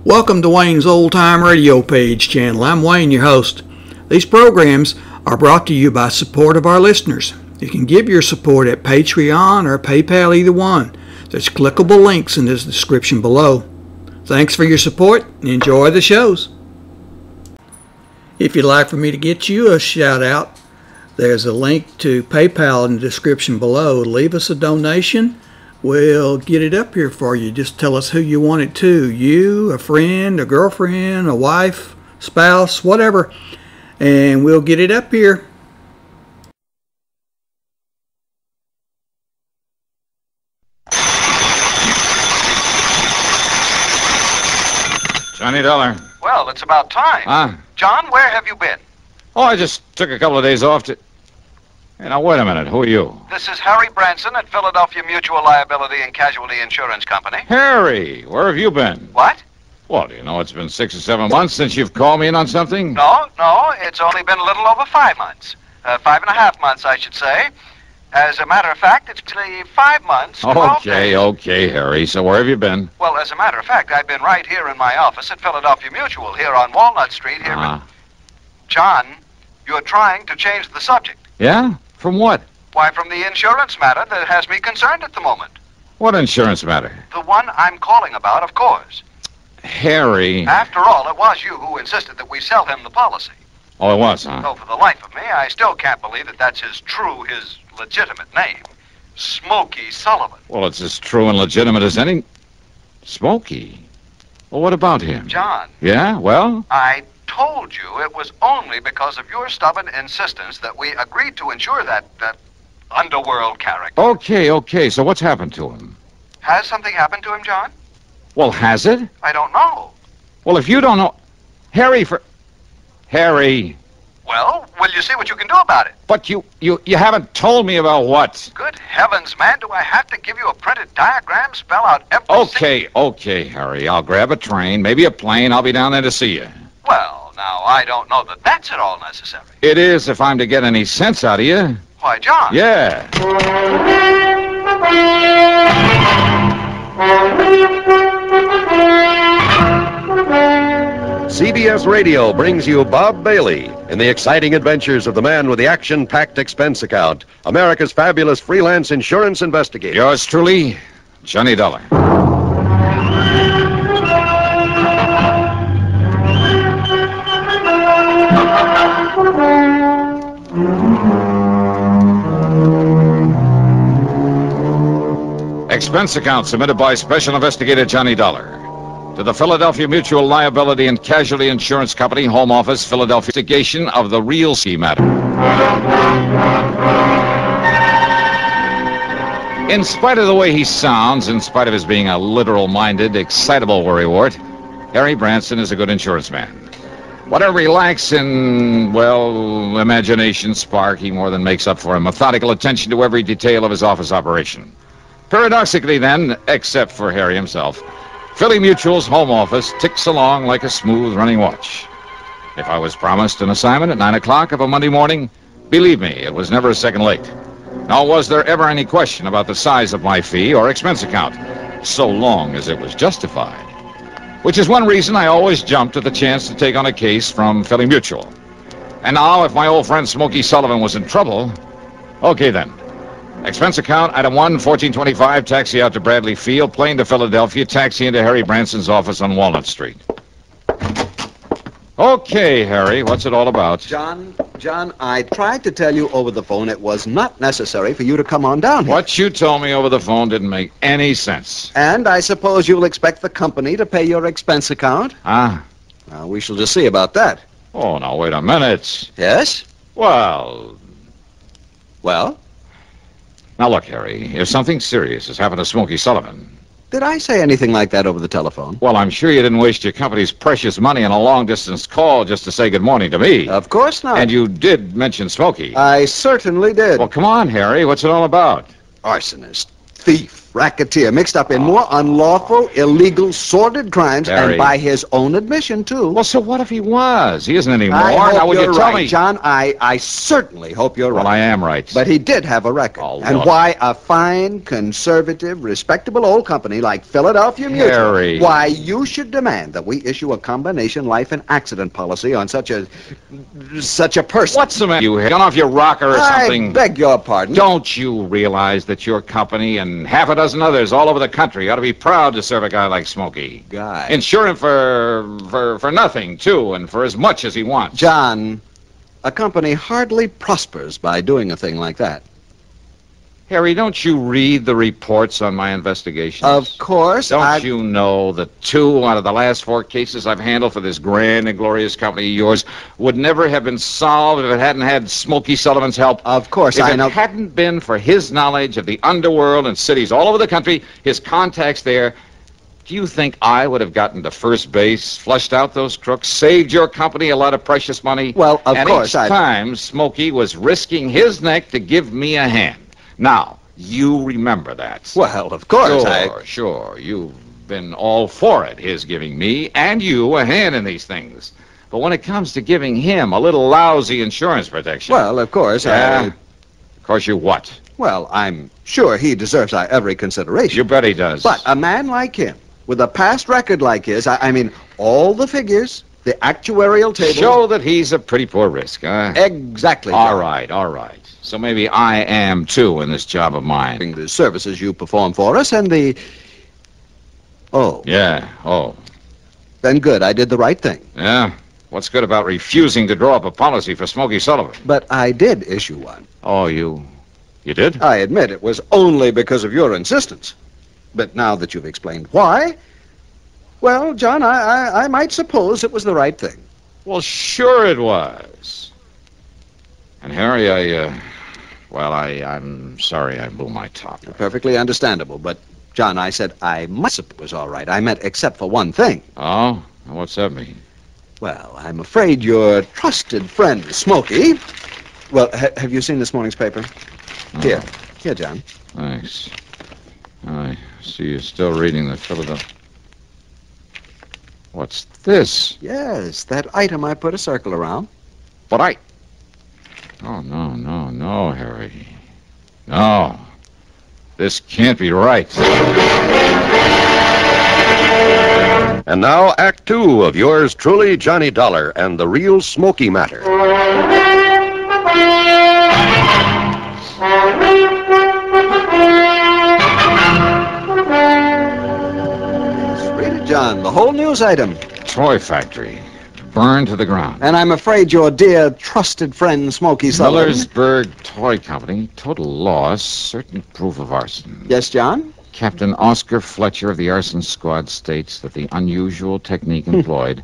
Welcome to Wayne's Old Time Radio Page channel. I'm Wayne, your host. These programs are brought to you by support of our listeners. You can give your support at Patreon or PayPal, either one. There's clickable links in the description below. Thanks for your support and enjoy the shows. If you'd like for me to get you a shout out, there's a link to PayPal in the description below. Leave us a donation. We'll get it up here for you. Just tell us who you want it to. You, a friend, a girlfriend, a wife, spouse, whatever. And we'll get it up here. Johnny Dollar. Well, it's about time. Huh? John, where have you been? Oh, I just took a couple of days off to... Hey, now, wait a minute. Who are you? This is Harry Branson at Philadelphia Mutual Liability and Casualty Insurance Company. Harry, where have you been? What? Well, do you know it's been 6 or 7 months since you've called me in on something? No, it's only been a little over 5 months. 5.5 months, I should say. As a matter of fact, it's actually 5 months. Okay, Harry. So where have you been? Well, as a matter of fact, I've been right here in my office at Philadelphia Mutual, here on Walnut Street, here. John, you're trying to change the subject. Yeah? From what? Why, from the insurance matter that has me concerned at the moment. What insurance matter? The one I'm calling about, of course. Harry. After all, it was you who insisted that we sell him the policy. Oh, it was, huh? Though for the life of me, I still can't believe that that's his legitimate name. Smoky Sullivan. Well, it's as true and legitimate as any... Smokey? Well, what about him? John. Yeah? Well? I told you it was only because of your stubborn insistence that we agreed to insure that underworld character. Okay. So what's happened to him? Has something happened to him, John? Well, has it? I don't know. Well, if you don't know... Harry. Well, will you see what you can do about it? But you haven't told me about what? Good heavens, man, do I have to give you a printed diagram, spell out every... Okay, Harry. I'll grab a train, maybe a plane. I'll be down there to see you. Well, now, I don't know that that's at all necessary. It is if I'm to get any sense out of you. Why, John? Yeah. CBS Radio brings you Bob Bailey in the exciting adventures of the man with the action-packed expense account, America's fabulous freelance insurance investigator. Yours truly, Johnny Dollar. Expense account submitted by Special Investigator Johnny Dollar to the Philadelphia Mutual Liability and Casualty Insurance Company, Home Office, Philadelphia. Investigation of the real ski matter. In spite of the way he sounds, in spite of his being a literal-minded, excitable worrywart, Harry Branson is a good insurance man. Whatever he lacks in, well, imagination, spark, he more than makes up for in methodical attention to every detail of his office operation. Paradoxically, then, except for Harry himself, Philly Mutual's home office ticks along like a smooth running watch. If I was promised an assignment at 9 o'clock of a Monday morning, believe me, it was never a second late. Nor was there ever any question about the size of my fee or expense account, so long as it was justified. Which is one reason I always jumped at the chance to take on a case from Philly Mutual. And now, if my old friend Smoky Sullivan was in trouble, okay then. Expense account, item 1, 1425, taxi out to Bradley Field, plane to Philadelphia, taxi into Harry Branson's office on Walnut Street. Okay, Harry, what's it all about? John, I tried to tell you over the phone it was not necessary for you to come on down here. What you told me over the phone didn't make any sense. And I suppose you'll expect the company to pay your expense account? Ah. We shall just see about that. Oh, now, wait a minute. Yes? Well? Now, look, Harry, if something serious has happened to Smoky Sullivan... Did I say anything like that over the telephone? Well, I'm sure you didn't waste your company's precious money on a long-distance call just to say good morning to me. Of course not. And you did mention Smokey. I certainly did. Well, come on, Harry. What's it all about? Arsonist, thief, racketeer, mixed up in more unlawful, illegal, sordid crimes, Harry. and by his own admission, too. Well, so what if he was? He isn't anymore. I Now, hope would you're you tell right, me? John. I certainly hope you're Well, right. I am right. But he did have a record. Oh, and look. why a fine, conservative, respectable old company like Philadelphia Mutual, Harry. why you should demand that we issue a combination life and accident policy on such a person. What's the matter? You gone off your rocker or something? I beg your pardon. Don't you realize that your company and half a dozen others all over the country ought to be proud to serve a guy like Smokey? Guy. Insure him for nothing, too, and for as much as he wants. John, a company hardly prospers by doing a thing like that. Harry, don't you read the reports on my investigations? Of course. Don't you know that 2 out of the last 4 cases I've handled for this grand and glorious company of yours would never have been solved if it hadn't had Smoky Sullivan's help? Of course, if I know. it hadn't been for his knowledge of the underworld and cities all over the country, his contacts there, do you think I would have gotten to first base, flushed out those crooks, saved your company a lot of precious money? Well, of course, each time, Smokey was risking his neck to give me a hand. Now, you remember that. Well, of course. Sure. You've been all for it, his giving me and you a hand in these things. But when it comes to giving him a little lousy insurance protection... Well, of course, Of course you what? Well, I'm sure he deserves our every consideration. You bet he does. But a man like him, with a past record like his, I mean, all the figures, the actuarial tables... Show that he's a pretty poor risk, huh? Exactly. All right. So maybe I am, too, in this job of mine. The services you perform for us and the... Oh. Yeah, Then good, I did the right thing. Yeah? What's good about refusing to draw up a policy for Smoky Sullivan? But I did issue one. Oh, you did? I admit it was only because of your insistence. But now that you've explained why, well, John, I might suppose it was the right thing. Well, sure it was. And Harry, I'm sorry I blew my top. Perfectly understandable, but, John, I said I must suppose it was all right. I meant except for one thing. Oh? What's that mean? Well, I'm afraid your trusted friend, Smokey... Well, have you seen this morning's paper? Oh. Here, John. Thanks. I see you're still reading the Philadelphia... What's this? Yes, that item I put a circle around. But Oh, no, Harry. No. This can't be right. And now, Act 2 of yours truly, Johnny Dollar, and the real Smokey matter. Read it, John, the whole news item. Toy factory. Burned to the ground. And I'm afraid your dear trusted friend, Smoky Sullivan... Millersburg Toy Company. Total loss. Certain proof of arson. Yes, John? Captain Oscar Fletcher of the arson squad states that the unusual technique employed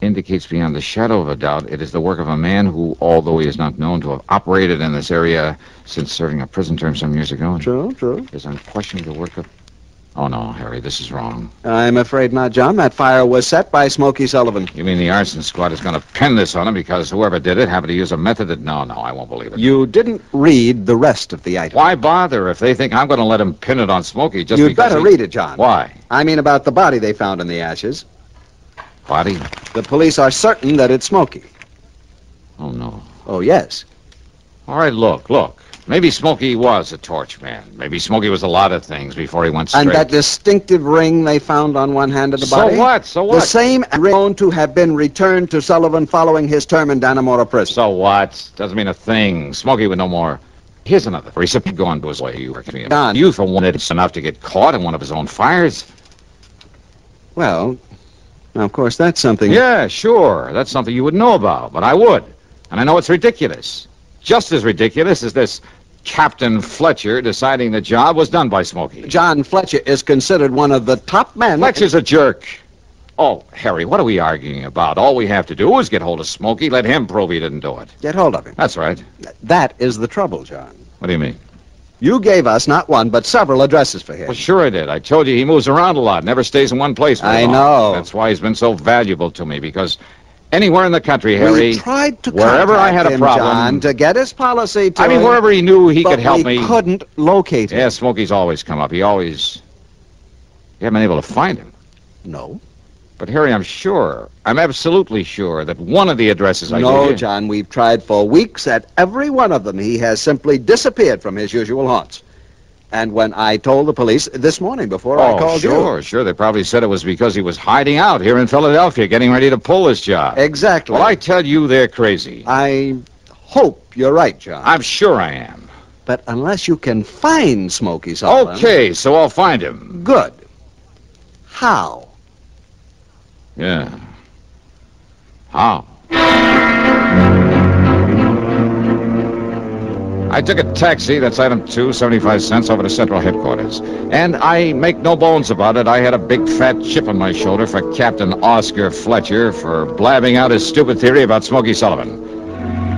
indicates beyond the shadow of a doubt it is the work of a man who, although he is not known to have operated in this area since serving a prison term some years ago, True. is unquestionably the work of... Oh, no, Harry, this is wrong. I'm afraid not, John. That fire was set by Smoky Sullivan. You mean the arson squad is going to pin this on him because whoever did it happened to use a method that... No, I won't believe it. You didn't read the rest of the item. Why bother if they think I'm going to let him pin it on Smokey just You'd because better read it, John. Why? I mean about the body they found in the ashes. Body? The police are certain that it's Smokey. Oh, no. Oh, yes. All right, look. Maybe Smokey was a torch man. Maybe Smokey was a lot of things before he went straight. And that distinctive ring they found on one hand of the body? So what? The same ring known to have been returned to Sullivan following his term in Dannemora prison. So what? Doesn't mean a thing. Smokey would know more. Here's another recipient going to his way. You work me. Don. You for one, it's enough to get caught in one of his own fires. Well, now, of course, that's something... Yeah, sure. That's something you would know about, but I would. And I know it's ridiculous. Just as ridiculous as this Captain Fletcher deciding the job was done by Smokey. John Fletcher is considered one of the top men... Fletcher's a jerk. Oh, Harry, what are we arguing about? All we have to do is get hold of Smokey, let him prove he didn't do it. Get hold of him. That's right. That is the trouble, John. What do you mean? You gave us not one, but several addresses for him. Well, sure I did. I told you he moves around a lot, never stays in one place very I long. know. That's why he's been so valuable to me, because Anywhere in the country, Harry. We tried to wherever I had a him, problem. John, to get his policy to I mean, wherever he knew he could help me. we couldn't locate him. Yeah, Smokey's always come up. You haven't been able to find him. No. But, Harry, I'm absolutely sure that one of the addresses I gave No, you... John, we've tried for weeks at every one of them. He has simply disappeared from his usual haunts. And when I told the police this morning before I called you... Sure. They probably said it was because he was hiding out here in Philadelphia, getting ready to pull this job. Exactly. Well, I tell you, they're crazy. I hope you're right, John. I'm sure I am. But unless you can find Smoky Sullivan... Okay, so I'll find him. Good. How? Yeah. How? I took a taxi, that's item 2, 75 cents, over to Central Headquarters. And I make no bones about it, I had a big fat chip on my shoulder for Captain Oscar Fletcher for blabbing out his stupid theory about Smoky Sullivan.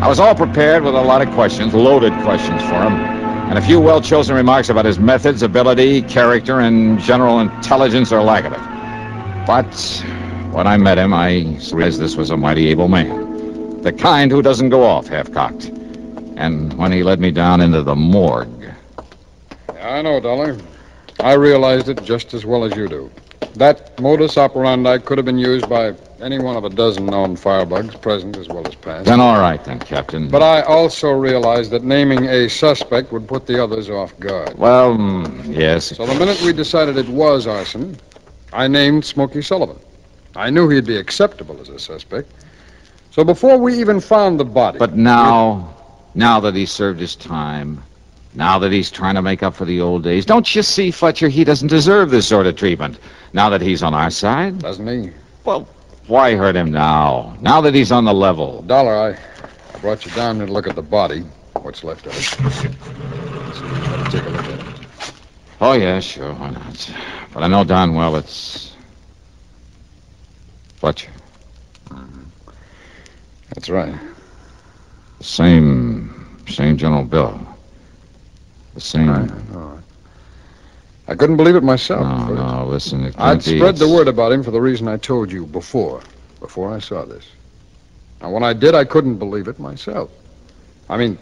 I was all prepared with a lot of questions, loaded questions for him, and a few well-chosen remarks about his methods, ability, character, and general intelligence or lack of it. But when I met him, I realized this was a mighty able man. The kind who doesn't go off half-cocked. And when he led me down into the morgue... Yeah, I know, Dollar. I realized it just as well as you do. That modus operandi could have been used by any one of a dozen known firebugs, present as well as past. Then all right, then, Captain. But I also realized that naming a suspect would put the others off guard. Well, yes. So the minute we decided it was arson, I named Smoky Sullivan. I knew he'd be acceptable as a suspect. So before we even found the body... But now that he's served his time, now that he's trying to make up for the old days, don't you see, Fletcher, he doesn't deserve this sort of treatment. Now that he's on our side? Doesn't he? Well, why hurt him now? Now that he's on the level. Dollar, I brought you down here to look at the body. What's left of it. So you better take a look at it. Oh, yeah, sure, why not? But I know darn well it's... Fletcher. That's right. The same General Bill. The same... Right, I know. I couldn't believe it myself. No, listen, it can't I'd be. spread the word about him for the reason I told you before I saw this. Now, when I did, I couldn't believe it myself. I mean,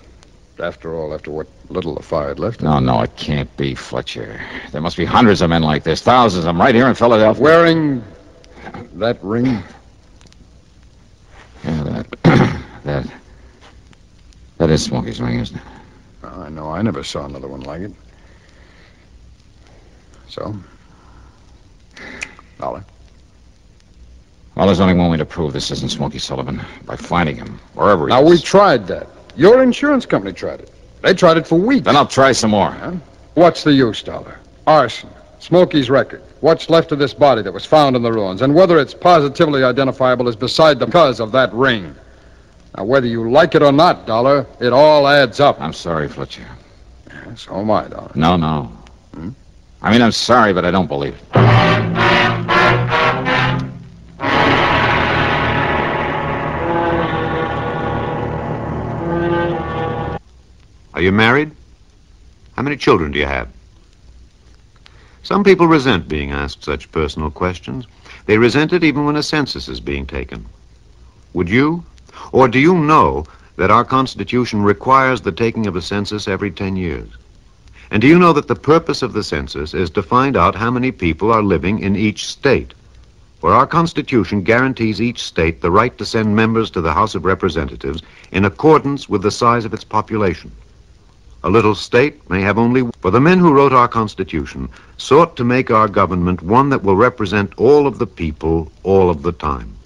after all, after what little the fire had left. No, it can't be, Fletcher. There must be hundreds of men like this, thousands of them right here in Philadelphia. Wearing that ring? Yeah, that is Smokey's ring, isn't it? Well, I know. I never saw another one like it. So? Dollar? Well, there's only one way to prove this isn't Smoky Sullivan. By finding him, wherever he is. Now, we tried that. Your insurance company tried it. They tried it for weeks. Then I'll try some more. Huh? What's the use, Dollar? Arson. Smokey's record. What's left of this body that was found in the ruins. And whether it's positively identifiable is beside the because of that ring. Now, whether you like it or not, Dollar, it all adds up. I'm sorry, Fletcher. Yeah, so am I, Dollar. No. I mean, I'm sorry, but I don't believe it. Are you married? How many children do you have? Some people resent being asked such personal questions. They resent it even when a census is being taken. Would you? Or do you know that our Constitution requires the taking of a census every 10 years? And do you know that the purpose of the census is to find out how many people are living in each state? For our Constitution guarantees each state the right to send members to the House of Representatives in accordance with the size of its population. A little state may have only... For the men who wrote our Constitution sought to make our government one that will represent all of the people all of the time,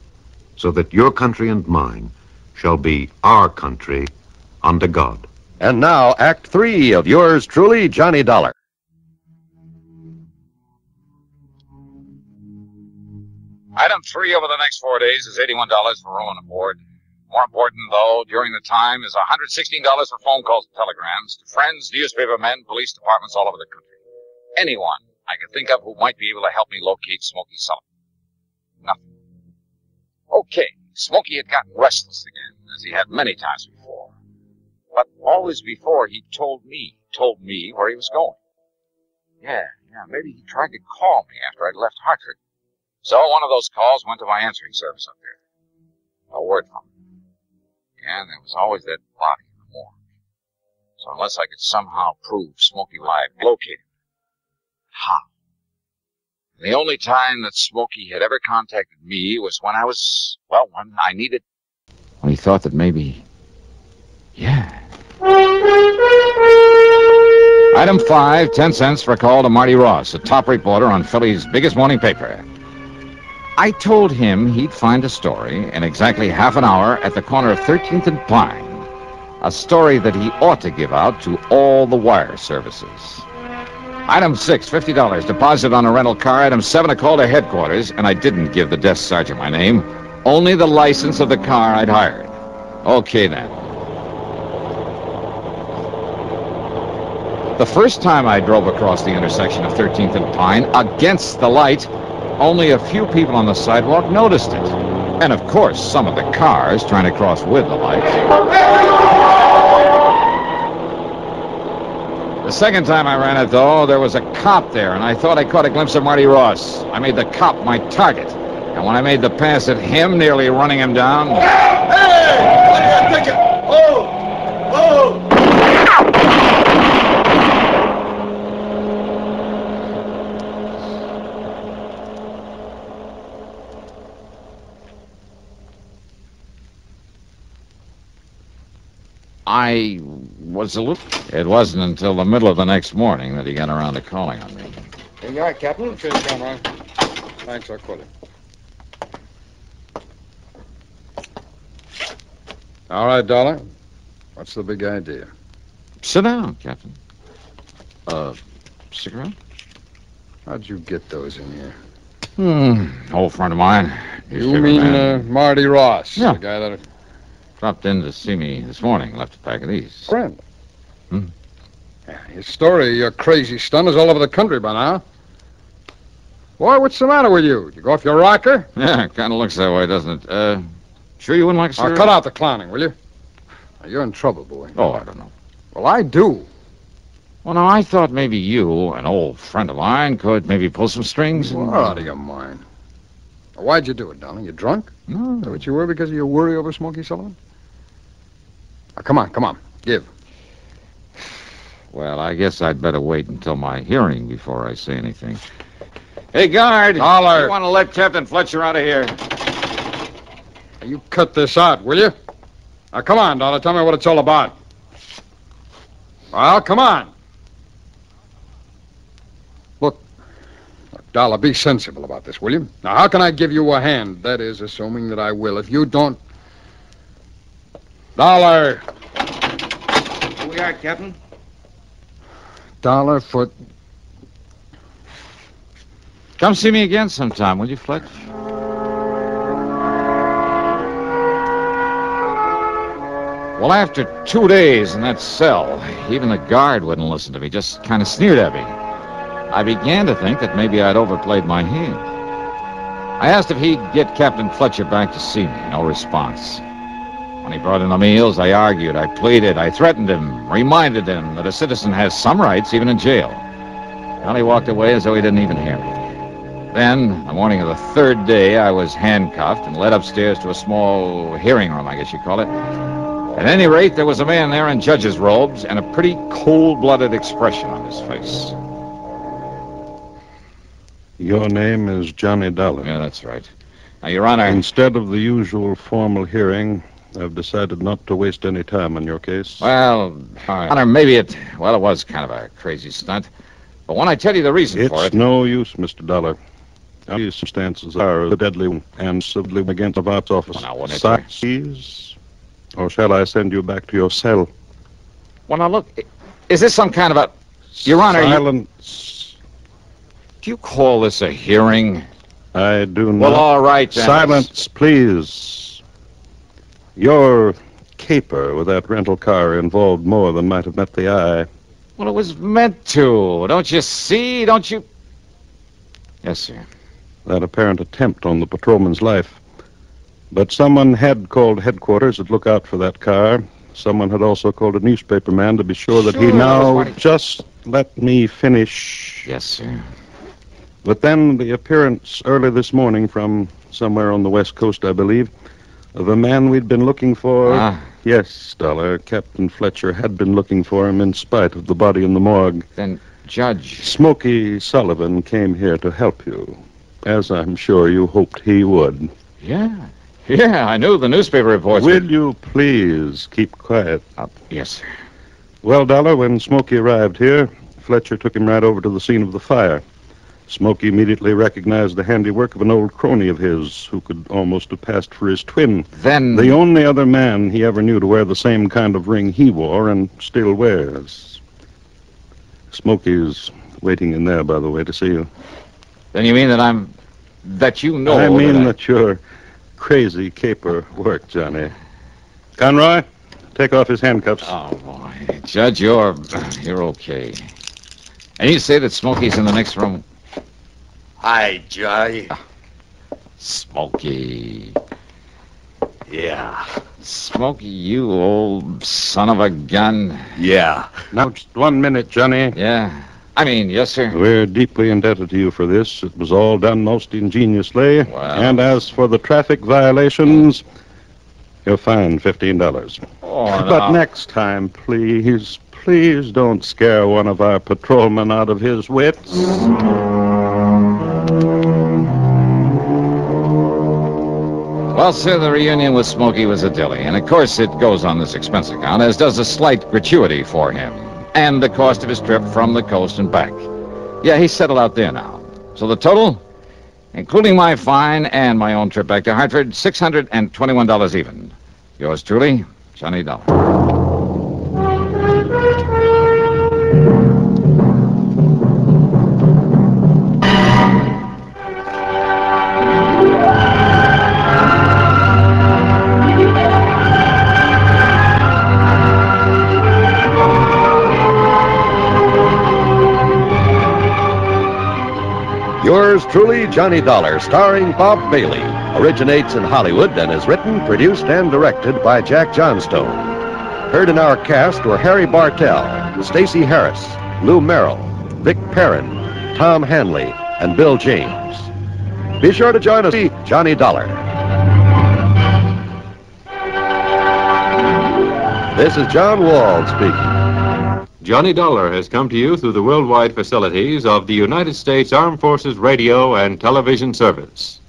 so that your country and mine shall be our country under God. And now, Act 3 of yours truly, Johnny Dollar. Item 3 over the next 4 days is $81 for room and board. More important, though, during the time is $116 for phone calls and telegrams to friends, newspaper men, police departments all over the country. Anyone I could think of who might be able to help me locate Smoky Sullivan. Nothing. Okay, Smokey had gotten restless again, as he had many times before. But always before, he told me where he was going. Yeah, maybe he tried to call me after I'd left Hartford. So one of those calls went to my answering service up there. a word from him. And there was always that body in the morgue. So unless I could somehow prove Smokey alive, locate him. How? The only time that Smokey had ever contacted me was when when I needed... When he thought that maybe... Yeah. Item 5, 10 cents for a call to Marty Ross, a top reporter on Philly's biggest morning paper. I told him he'd find a story in exactly half an hour at the corner of 13th and Pine. A story that he ought to give out to all the wire services. Item 6, $50, deposit on a rental car. Item 7, a call to headquarters, and I didn't give the desk sergeant my name, only the license of the car I'd hired. Okay, then. The first time I drove across the intersection of 13th and Pine, against the light, only a few people on the sidewalk noticed it. And, of course, some of the cars trying to cross with the light. The second time I ran it, though, there was a cop there, and I thought I caught a glimpse of Marty Ross. I made the cop my target. And when I made the pass at him, nearly running him down... Hey! What are you thinking? Oh! Oh! I was a little... It wasn't until the middle of the next morning that he got around to calling on me. Here you are, Captain. Cheers, comrade. Thanks, I'll quit it. All right, Dollar. What's the big idea? Sit down, Captain. Cigarette? How'd you get those in here? Old friend of mine. You mean Marty Ross? Yeah. The guy that... Dropped in to see me this morning. Left a pack of these. Friend. Yeah, your story, your crazy stunt is all over the country by now. Boy, what's the matter with you? Did you go off your rocker? Yeah, it kind of looks that way, doesn't it? Sure you wouldn't like a cigarette? Cut out the clowning, will you? Now, you're in trouble, boy. Oh, I don't know. Well, I do. Well, now, I thought maybe you, an old friend of mine, could maybe pull some strings. You're out of your mind. Now, why'd you do it, darling? You drunk? No. Is that what you were because of your worry over Smoky Sullivan? Now, come on. Give. Well, I guess I'd better wait until my hearing before I say anything. Hey, guard! Dollar! You want to let Captain Fletcher out of here? Now, you cut this out, will you? Now, come on, Dollar. Tell me what it's all about. Well, come on. Look, Dollar, be sensible about this, will you? Now, how can I give you a hand? That is, assuming that I will. If you don't... Dollar! Here we are, Captain. Dollar for... Come see me again sometime, will you, Fletch? Well, after 2 days in that cell, even the guard wouldn't listen to me, just kind of sneered at me. I began to think that maybe I'd overplayed my hand. I asked if he'd get Captain Fletcher back to see me. No response. When he brought in the meals, I argued, I pleaded, I threatened him, reminded him that a citizen has some rights, even in jail. Well, he walked away as though he didn't even hear me. Then, the morning of the third day, I was handcuffed and led upstairs to a small hearing room, I guess you'd call it. At any rate, there was a man there in judge's robes and a pretty cold-blooded expression on his face. Your name is Johnny Dollar. Yeah, that's right. Now, Your Honor... Instead of the usual formal hearing, I've decided not to waste any time on your case. Well, Your Honor, maybe it was kind of a crazy stunt. But when I tell you the reason for it... It's no use, Mr. Dollar. These circumstances are the deadly and civilly against the Vop's office. Well, now, wouldn't it, Please, or shall I send you back to your cell? Well, now, look, is this some kind of a... Your Honor... Silence. Do you call this a hearing? I do not. Well, all right, then. Silence, please. Your caper with that rental car involved more than might have met the eye. Well, it was meant to. Don't you see? Don't you... Yes, sir. That apparent attempt on the patrolman's life. But someone had called headquarters to look out for that car. Someone had also called a newspaper man to be sure that he now... Just let me finish. Yes, sir. But then the appearance early this morning from somewhere on the West Coast, I believe, Of a man we'd been looking for? Ah. Yes, Dollar. Captain Fletcher had been looking for him in spite of the body in the morgue. Then, Judge... Smoky Sullivan came here to help you, as I'm sure you hoped he would. Yeah, I knew the newspaper reports... Will you please keep quiet? Yes, sir. Well, Dollar, when Smoky arrived here, Fletcher took him right over to the scene of the fire. Smoky immediately recognized the handiwork of an old crony of his who could almost have passed for his twin. Then... The only other man he ever knew to wear the same kind of ring he wore and still wears. Smoky's waiting in there, by the way, to see you. Then you mean that you know... I mean that your crazy caper worked, Johnny. Conroy, take off his handcuffs. Oh, boy. Judge, you're okay. And you say that Smokey's in the next room? Hi, Joy. Smokey. Yeah. Smokey, you old son of a gun. Yeah. Now, just 1 minute, Johnny. Yeah. Yes, sir. We're deeply indebted to you for this. It was all done most ingeniously. Well... And as for the traffic violations, you're fined $15. Oh, But next time, please don't scare one of our patrolmen out of his wits. Well, sir, the reunion with Smokey was a dilly, and of course it goes on this expense account, as does a slight gratuity for him, and the cost of his trip from the coast and back. Yeah, he's settled out there now. So the total, including my fine and my own trip back to Hartford, $621 even. Yours truly, Johnny Dollar. Yours truly, Johnny Dollar, starring Bob Bailey, originates in Hollywood and is written, produced, and directed by Jack Johnstone. Heard in our cast were Harry Bartell, Stacey Harris, Lou Merrill, Vic Perrin, Tom Hanley, and Bill James. Be sure to join us, Johnny Dollar. This is John Wald speaking. Johnny Dollar has come to you through the worldwide facilities of the United States Armed Forces Radio and Television Service.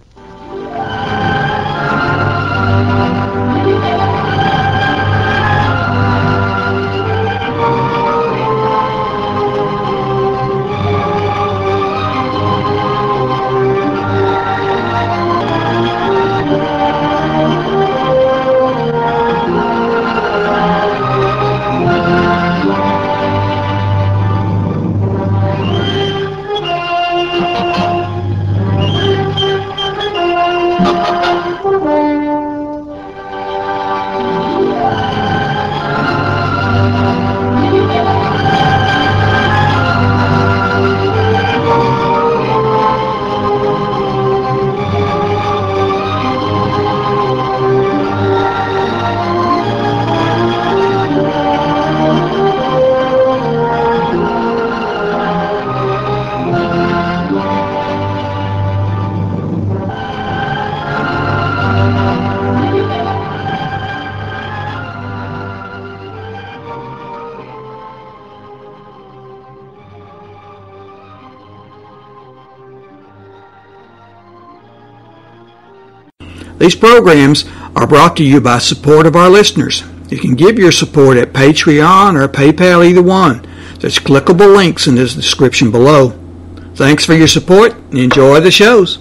These programs are brought to you by support of our listeners. You can give your support at Patreon or PayPal, either one. There's clickable links in the description below. Thanks for your support and enjoy the shows.